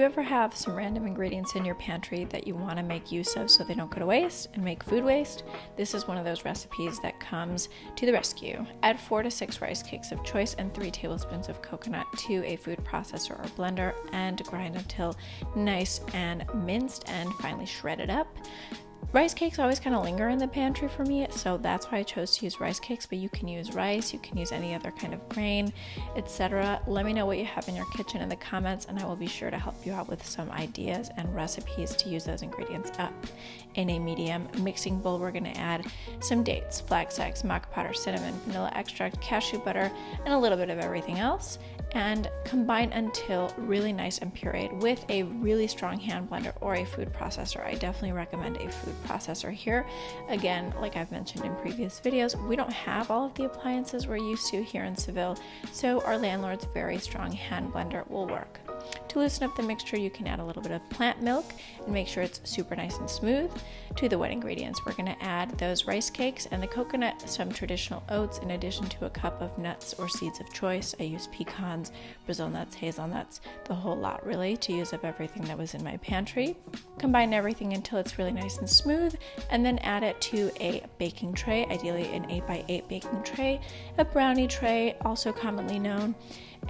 ever have some random ingredients in your pantry that you want to make use of so they don't go to waste and make food waste? This is one of those recipes that comes to the rescue. Add 4 to 6 rice cakes of choice and 3 tablespoons of coconut to a food processor or blender and grind until nice and minced and finely shredded up. Rice cakes always kind of linger in the pantry for me, so that's why I chose to use rice cakes, but you can use rice, you can use any other kind of grain, etc. Let me know what you have in your kitchen in the comments, and I will be sure to help you out with some ideas and recipes to use those ingredients up. In a medium mixing bowl, we're going to add some dates, flax eggs, maca powder, cinnamon, vanilla extract, cashew butter, and a little bit of everything else, and combine until really nice and pureed with a really strong hand blender or a food processor. I definitely recommend a food processor here. Again, like I've mentioned in previous videos, we don't have all of the appliances we're used to here in Seville, so our landlord's very strong hand blender will work. To loosen up the mixture, you can add a little bit of plant milk and make sure it's super nice and smooth. To the wet ingredients, we're going to add those rice cakes and the coconut, some traditional oats, in addition to a cup of nuts or seeds of choice. I use pecans, Brazil nuts, hazelnuts, the whole lot really, to use up everything that was in my pantry. Combine everything until it's really nice and smooth, and then add it to a baking tray, ideally an 8x8 baking tray, a brownie tray, also commonly known.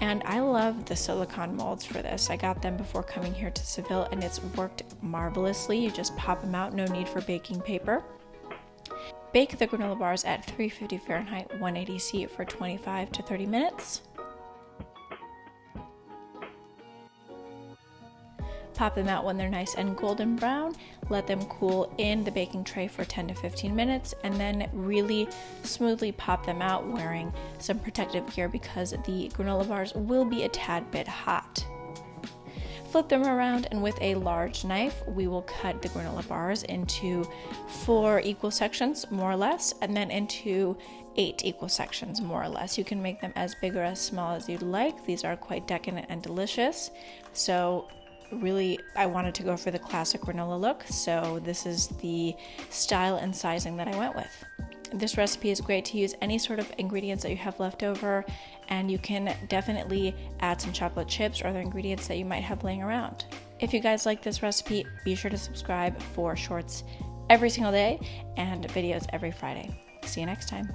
And I love the silicone molds for this. I got them before coming here to Seville and it's worked marvelously. You just pop them out, no need for baking paper. Bake the granola bars at 350 Fahrenheit, 180 C for 25 to 30 minutes. Pop them out when they're nice and golden brown. Let them cool in the baking tray for 10 to 15 minutes and then really smoothly pop them out wearing some protective gear because the granola bars will be a tad bit hot. Flip them around and with a large knife, we will cut the granola bars into 4 equal sections, more or less, and then into 8 equal sections, more or less. You can make them as big or as small as you'd like. These are quite decadent and delicious. So really, I wanted to go for the classic granola look, so this is the style and sizing that I went with. This recipe is great to use any sort of ingredients that you have left over, and you can definitely add some chocolate chips or other ingredients that you might have laying around. If you guys like this recipe, be sure to subscribe for shorts every single day and videos every Friday. See you next time.